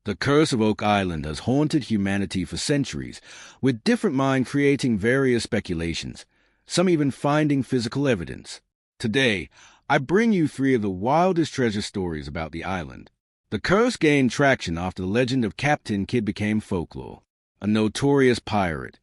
The curse of Oak Island has haunted humanity for centuries, with different minds creating various speculations, some even finding physical evidence. Today, I bring you three of the wildest treasure stories about the island. The curse gained traction after the legend of Captain Kidd became folklore. A notorious pirate,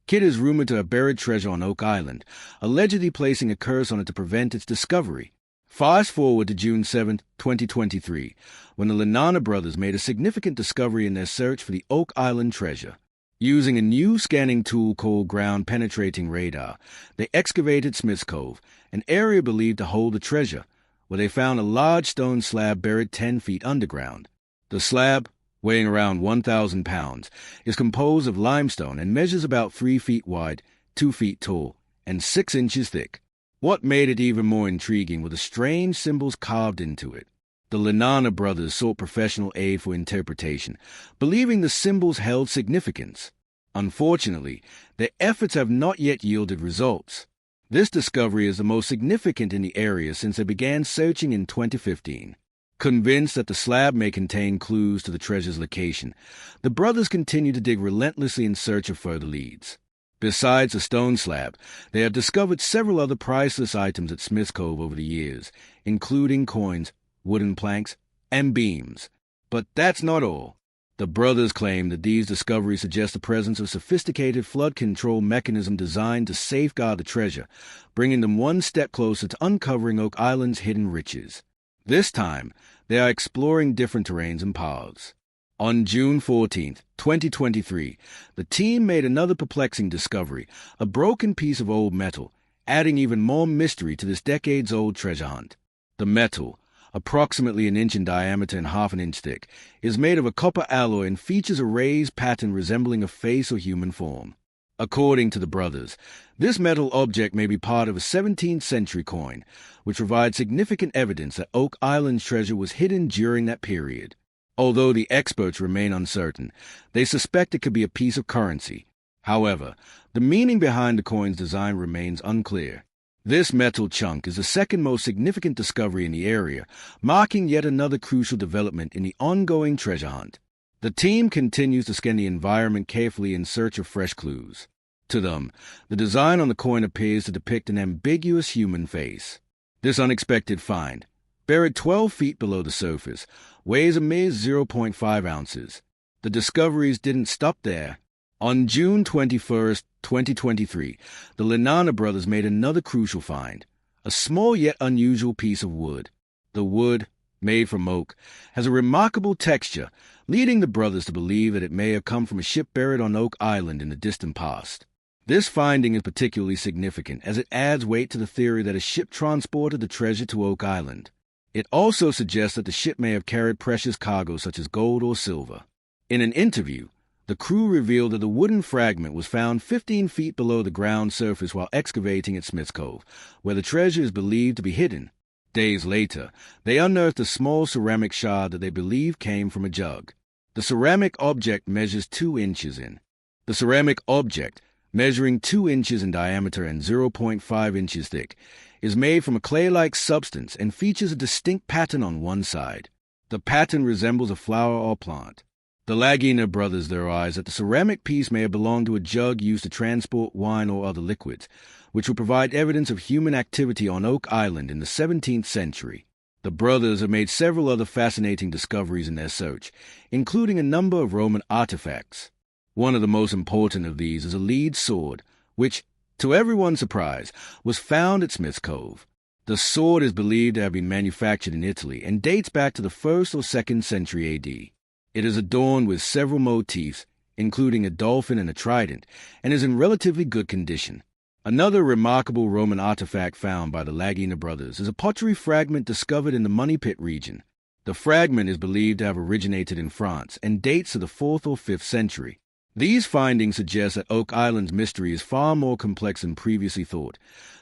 Kidd is rumored to have buried treasure on Oak Island, allegedly placing a curse on it to prevent its discovery. Fast forward to June 7, 2023, when the Lenana brothers made a significant discovery in their search for the Oak Island treasure. Using a new scanning tool called ground-penetrating radar, they excavated Smith's Cove, an area believed to hold the treasure, where they found a large stone slab buried 10 feet underground. The slab, weighing around 1,000 pounds, is composed of limestone and measures about 3 feet wide, 2 feet tall, and 6 inches thick. What made it even more intriguing were the strange symbols carved into it. The Lenana brothers sought professional aid for interpretation, believing the symbols held significance. Unfortunately, their efforts have not yet yielded results. This discovery is the most significant in the area since they began searching in 2015. Convinced that the slab may contain clues to the treasure's location, the brothers continue to dig relentlessly in search of further leads. Besides the stone slab, they have discovered several other priceless items at Smith's Cove over the years, including coins, wooden planks, and beams. But that's not all. The brothers claim that these discoveries suggest the presence of a sophisticated flood control mechanism designed to safeguard the treasure, bringing them one step closer to uncovering Oak Island's hidden riches. This time, they are exploring different terrains and paths. On June 14, 2023, the team made another perplexing discovery, a broken piece of old metal, adding even more mystery to this decades-old treasure hunt. The metal, approximately 1 inch in diameter and half an inch thick, is made of a copper alloy and features a raised pattern resembling a face or human form. According to the brothers, this metal object may be part of a 17th century coin, which provides significant evidence that Oak Island's treasure was hidden during that period. Although the experts remain uncertain, they suspect it could be a piece of currency. However, the meaning behind the coin's design remains unclear. This metal chunk is the second most significant discovery in the area, marking yet another crucial development in the ongoing treasure hunt. The team continues to scan the environment carefully in search of fresh clues. To them, the design on the coin appears to depict an ambiguous human face. This unexpected find, buried 12 feet below the surface, weighs a mere 0.5 ounces. The discoveries didn't stop there. On June 21, 2023, the Lenana brothers made another crucial find, a small yet unusual piece of wood. The wood, made from oak, has a remarkable texture, leading the brothers to believe that it may have come from a ship buried on Oak Island in the distant past. This finding is particularly significant as it adds weight to the theory that a ship transported the treasure to Oak Island. It also suggests that the ship may have carried precious cargo such as gold or silver. In an interview, the crew revealed that the wooden fragment was found 15 feet below the ground surface while excavating at Smith's Cove, where the treasure is believed to be hidden. Days later, they unearthed a small ceramic shard that they believe came from a jug. The ceramic object measures 2 inches in. The ceramic object, measuring 2 inches in diameter and 0.5 inches thick, is made from a clay-like substance and features a distinct pattern on one side. The pattern resembles a flower or plant. The Lagina brothers theorize that the ceramic piece may have belonged to a jug used to transport wine or other liquids, which would provide evidence of human activity on Oak Island in the 17th century. The brothers have made several other fascinating discoveries in their search, including a number of Roman artifacts. One of the most important of these is a lead sword, which, to everyone's surprise, was found at Smith's Cove. The sword is believed to have been manufactured in Italy and dates back to the 1st or 2nd century AD. It is adorned with several motifs, including a dolphin and a trident, and is in relatively good condition. Another remarkable Roman artifact found by the Lagina brothers is a pottery fragment discovered in the Money Pit region. The fragment is believed to have originated in France and dates to the 4th or 5th century. These findings suggest that Oak Island's mystery is far more complex than previously thought,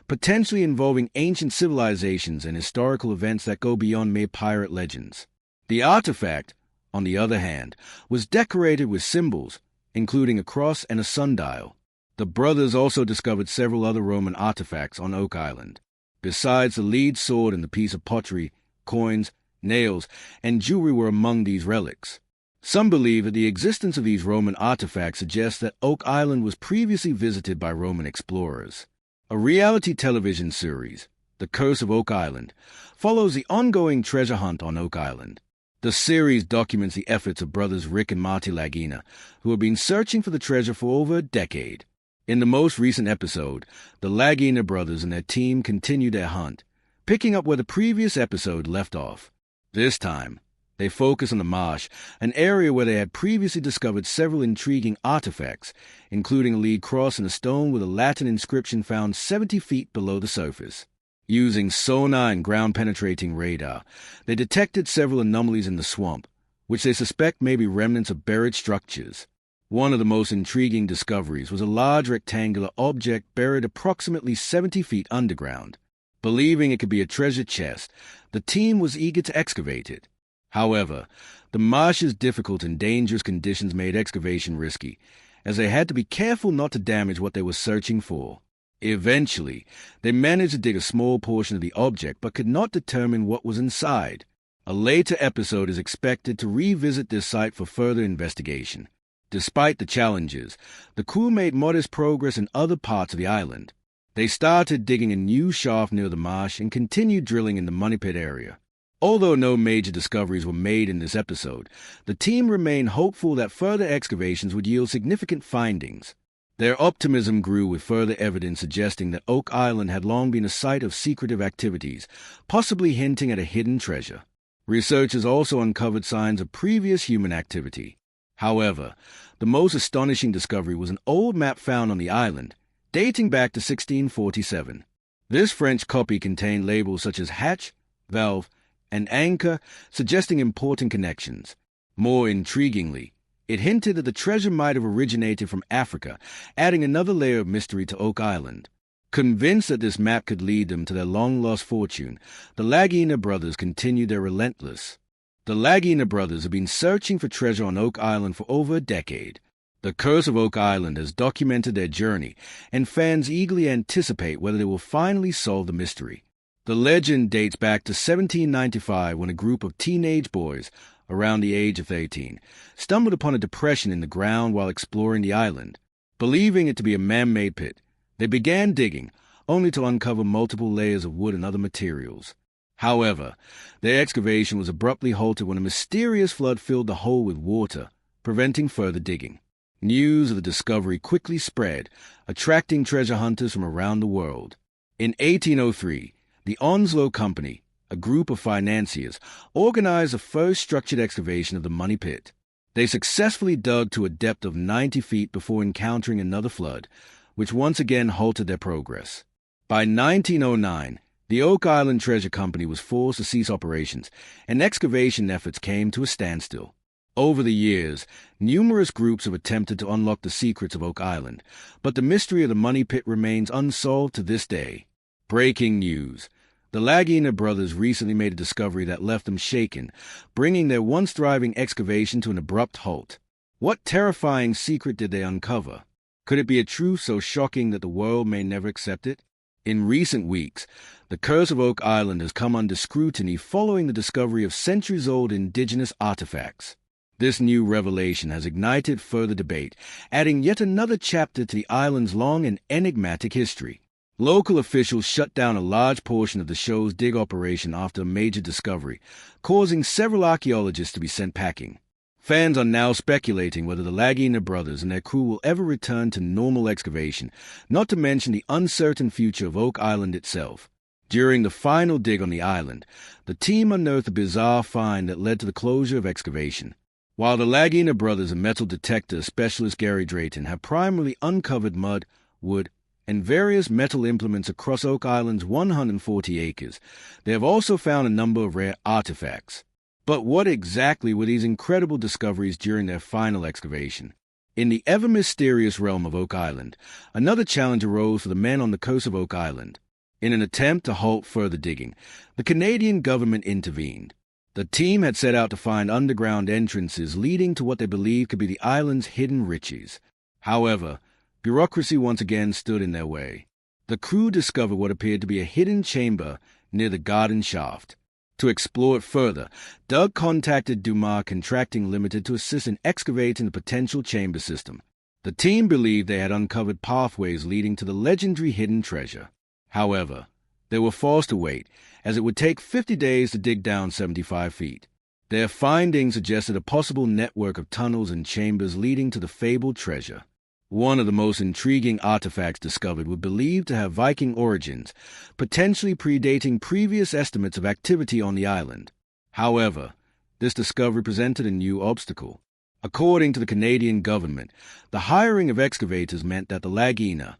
potentially involving ancient civilizations and historical events that go beyond mere pirate legends. The artifact, on the other hand, was decorated with symbols, including a cross and a sundial. The brothers also discovered several other Roman artifacts on Oak Island. Besides the lead sword and the piece of pottery, coins, nails, and jewelry were among these relics. Some believe that the existence of these Roman artifacts suggests that Oak Island was previously visited by Roman explorers. A reality television series, The Curse of Oak Island, follows the ongoing treasure hunt on Oak Island. The series documents the efforts of brothers Rick and Marty Lagina, who have been searching for the treasure for over a decade. In the most recent episode, the Lagina brothers and their team continue their hunt, picking up where the previous episode left off. This time, they focus on the marsh, an area where they had previously discovered several intriguing artifacts, including a lead cross and a stone with a Latin inscription found 70 feet below the surface. Using sonar and ground-penetrating radar, they detected several anomalies in the swamp, which they suspect may be remnants of buried structures. One of the most intriguing discoveries was a large rectangular object buried approximately 70 feet underground. Believing it could be a treasure chest, the team was eager to excavate it. However, the marsh's difficult and dangerous conditions made excavation risky, as they had to be careful not to damage what they were searching for. Eventually, they managed to dig a small portion of the object but could not determine what was inside. A later episode is expected to revisit this site for further investigation. Despite the challenges, the crew made modest progress in other parts of the island. They started digging a new shaft near the marsh and continued drilling in the Money Pit area. Although no major discoveries were made in this episode, the team remained hopeful that further excavations would yield significant findings. Their optimism grew with further evidence suggesting that Oak Island had long been a site of secretive activities, possibly hinting at a hidden treasure. Researchers also uncovered signs of previous human activity. However, the most astonishing discovery was an old map found on the island, dating back to 1647. This French copy contained labels such as hatch, valve, and anchor, suggesting important connections. More intriguingly, it hinted that the treasure might have originated from Africa, adding another layer of mystery to Oak Island. Convinced that this map could lead them to their long-lost fortune, the Lagina brothers continued their relentless. The Lagina brothers have been searching for treasure on Oak Island for over a decade. The Curse of Oak Island has documented their journey, and fans eagerly anticipate whether they will finally solve the mystery. The legend dates back to 1795 when a group of teenage boys, around the age of 18, stumbled upon a depression in the ground while exploring the island. Believing it to be a man-made pit, they began digging, only to uncover multiple layers of wood and other materials. However, their excavation was abruptly halted when a mysterious flood filled the hole with water, preventing further digging. News of the discovery quickly spread, attracting treasure hunters from around the world. In 1803, the Onslow Company, a group of financiers, organized the first structured excavation of the Money Pit. They successfully dug to a depth of 90 feet before encountering another flood, which once again halted their progress. By 1909, the Oak Island Treasure Company was forced to cease operations, and excavation efforts came to a standstill. Over the years, numerous groups have attempted to unlock the secrets of Oak Island, but the mystery of the Money Pit remains unsolved to this day. Breaking news. The Lagina brothers recently made a discovery that left them shaken, bringing their once thriving excavation to an abrupt halt. What terrifying secret did they uncover? Could it be a truth so shocking that the world may never accept it? In recent weeks, the Curse of Oak Island has come under scrutiny following the discovery of centuries-old indigenous artifacts. This new revelation has ignited further debate, adding yet another chapter to the island's long and enigmatic history. Local officials shut down a large portion of the show's dig operation after a major discovery, causing several archaeologists to be sent packing. Fans are now speculating whether the Lagina brothers and their crew will ever return to normal excavation, not to mention the uncertain future of Oak Island itself. During the final dig on the island, the team unearthed a bizarre find that led to the closure of excavation. While the Lagina brothers and metal detector specialist Gary Drayton have primarily uncovered mud, wood, and various metal implements across Oak Island's 140 acres, they have also found a number of rare artifacts. But what exactly were these incredible discoveries during their final excavation? In the ever-mysterious realm of Oak Island, another challenge arose for the men on the Curse of Oak Island. In an attempt to halt further digging, the Canadian government intervened. The team had set out to find underground entrances leading to what they believed could be the island's hidden riches. However, bureaucracy once again stood in their way. The crew discovered what appeared to be a hidden chamber near the garden shaft. To explore it further, Doug contacted Dumas Contracting Limited to assist in excavating the potential chamber system. The team believed they had uncovered pathways leading to the legendary hidden treasure. However, they were forced to wait, as it would take 50 days to dig down 75 feet. Their findings suggested a possible network of tunnels and chambers leading to the fabled treasure. One of the most intriguing artifacts discovered were believed to have Viking origins, potentially predating previous estimates of activity on the island. However, this discovery presented a new obstacle. According to the Canadian government, the hiring of excavators meant that the Lagina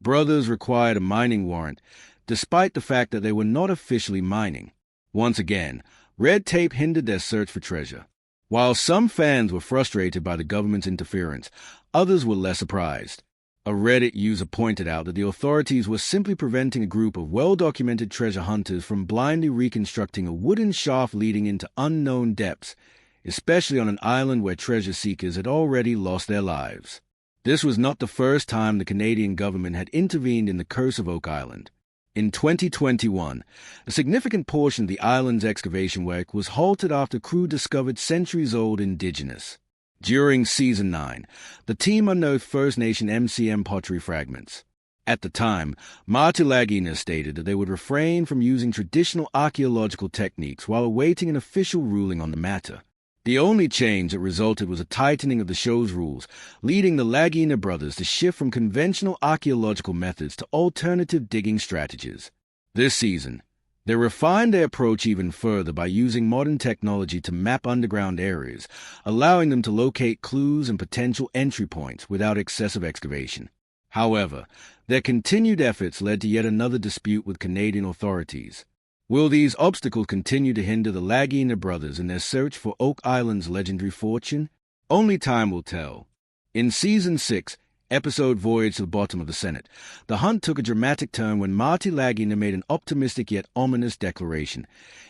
brothers required a mining warrant, despite the fact that they were not officially mining. Once again, red tape hindered their search for treasure. While some fans were frustrated by the government's interference, others were less surprised. A Reddit user pointed out that the authorities were simply preventing a group of well-documented treasure hunters from blindly reconstructing a wooden shaft leading into unknown depths, especially on an island where treasure seekers had already lost their lives. This was not the first time the Canadian government had intervened in the Curse of Oak Island. In 2021, a significant portion of the island's excavation work was halted after crew discovered centuries-old indigenous. During Season 9, the team unearthed First Nation MCM pottery fragments. At the time, Marty Lagina stated that they would refrain from using traditional archaeological techniques while awaiting an official ruling on the matter. The only change that resulted was a tightening of the show's rules, leading the Lagina brothers to shift from conventional archaeological methods to alternative digging strategies. This season, they refined their approach even further by using modern technology to map underground areas, allowing them to locate clues and potential entry points without excessive excavation. However, their continued efforts led to yet another dispute with Canadian authorities. Will these obstacles continue to hinder the Lagina brothers in their search for Oak Island's legendary fortune? Only time will tell. In Season 6, episode Voyage to the Bottom of the Senate, the hunt took a dramatic turn when Marty Lagina made an optimistic yet ominous declaration.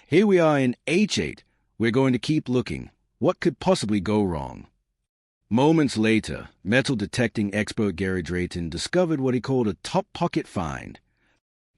Here we are in H8. We're going to keep looking. What could possibly go wrong? Moments later, metal detecting expert Gary Drayton discovered what he called a top pocket find.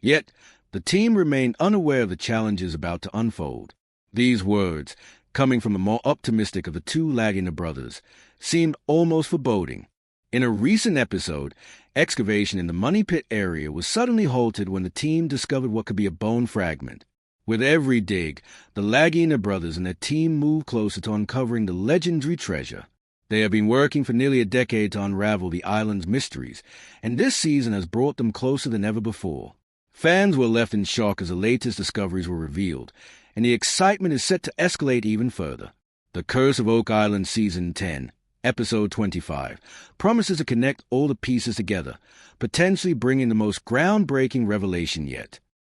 Yet, the team remained unaware of the challenges about to unfold. These words, coming from the more optimistic of the two Lagina brothers, seemed almost foreboding. In a recent episode, excavation in the Money Pit area was suddenly halted when the team discovered what could be a bone fragment. With every dig, the Lagina brothers and their team moved closer to uncovering the legendary treasure. They have been working for nearly a decade to unravel the island's mysteries, and this season has brought them closer than ever before. Fans were left in shock as the latest discoveries were revealed, and the excitement is set to escalate even further. The Curse of Oak Island Season 10, Episode 25, promises to connect all the pieces together, potentially bringing the most groundbreaking revelation yet.